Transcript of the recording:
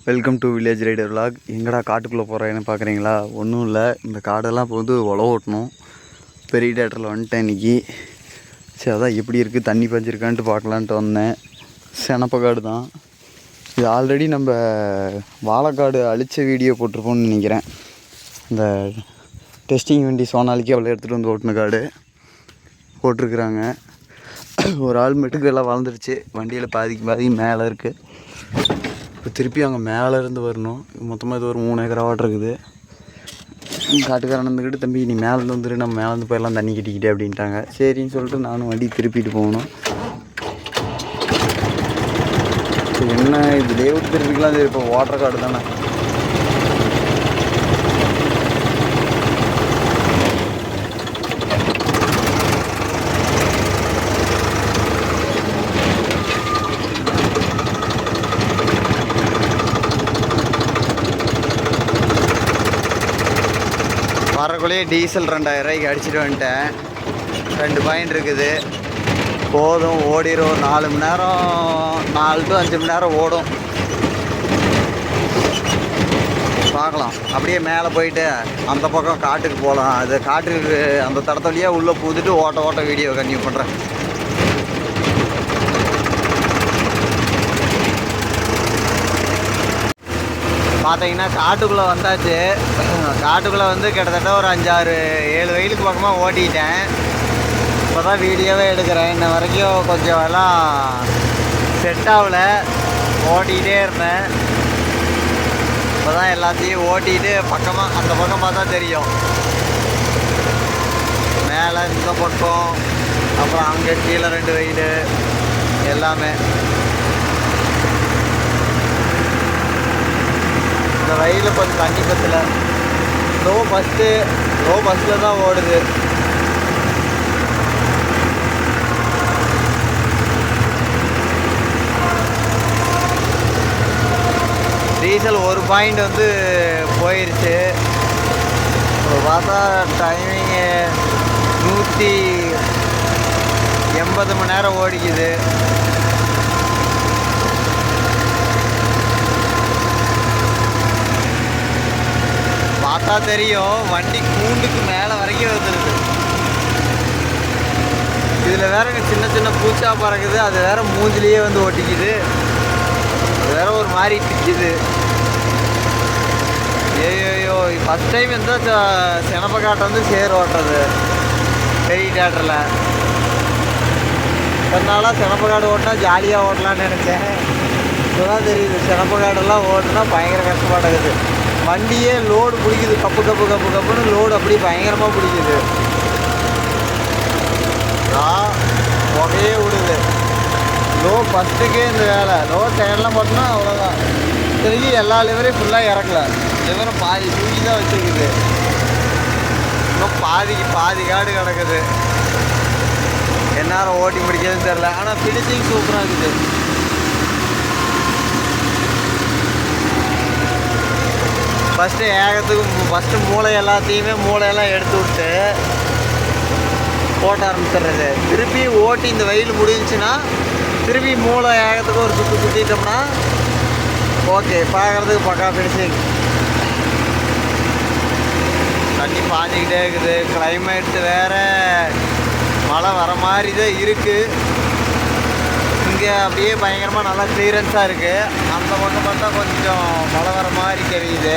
Welcome to village rider vlog. எங்கடா காட்டுக்குள்ளே போகிறேன்னு பார்க்குறீங்களா? ஒன்றும் இல்லை, இந்த காடெல்லாம் இப்போ வந்து உழவு ஓட்டணும். பெரிய தேட்டரில் வந்துட்டேன் இன்றைக்கி. சரி, அதான் எப்படி இருக்குது, தண்ணி பஞ்சிருக்கான்ட்டு பார்க்கலான்ட்டு வந்தேன். செனப்பக்காடு தான் இது. ஆல்ரெடி நம்ம வாழைக்காடு அழித்த வீடியோ போட்டிருப்போம்னு நினைக்கிறேன். இந்த டெஸ்டிங் வண்டி சோனாலிக்கு அவ்வளோ எடுத்துகிட்டு வந்து ஓட்டின காடு போட்டிருக்குறாங்க. ஒரு ஆள் மெட்டுக்கு எல்லாம் வளர்ந்துருச்சு. வண்டியில் பாதிக்கு மேலே இருக்குது. இப்போ திருப்பி அங்கே மேலேருந்து வரணும். மொத்தமாக இது ஒரு 3 ஏக்கர் வாட்டர் இருக்குது. காட்டுக்காரன் வந்துக்கிட்டு, தம்பி நீ மேலேருந்து வந்துட்டு நம்ம மேலேருந்து போயெல்லாம் தண்ணி கட்டிக்கிட்டே அப்படின்ட்டாங்க. சரின்னு சொல்லிட்டு நானும் வண்டி திருப்பிட்டு போகணும். என்ன இது லேவுட் திருப்பிக்கலாம். சரி, இப்போ வாட்டர் காடு தானே. வரக்குள்ளேயே டீசல் 2000 ரூபாய்க்கு அடிச்சுட்டு வந்துட்டேன். 2 பாயிண்ட் இருக்குது. போதும், ஓடிடும். 4 மணி நேரம், 4 to 5 மணி நேரம் ஓடும். பார்க்கலாம். அப்படியே மேலே போயிட்டு அந்த பக்கம் காட்டுக்கு போகலாம். அது காட்டுக்கு அந்த தடத்துலையே உள்ளே பூந்துட்டு ஓட்ட வீடியோ கன்டினியூ பண்ணுறேன். பார்த்தீங்கன்னா காட்டுக்குள்ளே வந்தாச்சு. காட்டுக்குள்ளே வந்து கிட்டத்தட்ட ஒரு 5-6-7 வெயிலுக்கு பக்கமாக ஓட்டிட்டேன். இப்போ தான் வீடியோவே எடுக்கிறேன். இன்ன வரைக்கும் கொஞ்சம் எல்லாம் செட் ஆகலை. ஓட்டிகிட்டே இருந்தேன். இப்போ தான் எல்லாத்தையும் ஓட்டிகிட்டு பக்கமாக அந்த பக்கம் பார்த்தா தெரியும். மேலே இந்த பக்கம், அப்புறம் அங்கே கீழே 2 வெயில் எல்லாமே. இந்த வயலில் கொஞ்சம் தண்ணி பற்றல. லோ பஸ்ஸில் தான் ஓடுது. டீசல் 1 பாயிண்ட் வந்து போயிடுச்சு. இப்போ பார்த்தா டைமிங்கு 180 மணி நேரம் ஓடிக்குது. பார்த்தா தெரியும், வண்டி கூண்டுக்கு மேலே வரைக்கும் வந்துருக்கு. இதில் வேற சின்ன பூச்சா பறக்குது. அது வேற மூஞ்சிலேயே வந்து ஒட்டிக்குது. அது வேற ஒரு மாதிரி பிடிக்குது. ஐயோ, ஃபஸ்ட் டைம் இருந்தால் செனப்பக்காட்டை வந்து சேர் ஓட்டுறது பெரிய தேட்டரில். அதனால செனப்பக்காடு ஓட்டினா ஜாலியாக ஓட்டலான்னு நினச்சேன். இப்போதான் தெரியுது, செனப்பக்காடெல்லாம் ஓட்டுனா பயங்கர கஷ்டப்படாது. வண்டியே லோடு பிடிக்குது. கப்புன்னு லோடு அப்படி பயங்கரமாக பிடிக்குது. புகையே விடுது. லோ ஃபஸ்ட்டுக்கே இந்த வேலை. லோ டயர்லாம் பார்த்தோன்னா அவ்வளோதான். திரும்பி எல்லா லிவரையும் ஃபுல்லாக இறக்கல. லிவரை பாதி தூக்கி தான் வச்சுருக்குது. இன்னும் பாதி காடு கிடக்குது. எந்நேரம் ஓட்டி முடிக்கிறதுன்னு தெரில. ஆனால் ஃபினிஷிங் சூப்பராக இருக்குது. ஃபஸ்ட்டு மூளையெல்லாம் எடுத்து விட்டு ஓட்ட ஆரம்பிச்சிடுறது. திருப்பி ஓட்டி இந்த வெயில் முடிஞ்சுன்னா திருப்பி மூளை ஏகத்துக்கு ஒரு சுற்றிட்டோம்னா ஓகே, பார்க்குறதுக்கு பக்கா ஃபினிஷிங். தண்ணி பாஞ்சிக்கிட்டே இருக்குது. கிளைமேட்டு வேறு மழை வர மாதிரி தான் இருக்குது. இங்கே அப்படியே பயங்கரமாக நல்லா கிளியரன்ஸாக இருக்குது. அந்த பக்கம் பார்த்தா கொஞ்சம் மழை வர மாதிரி தெரியுது.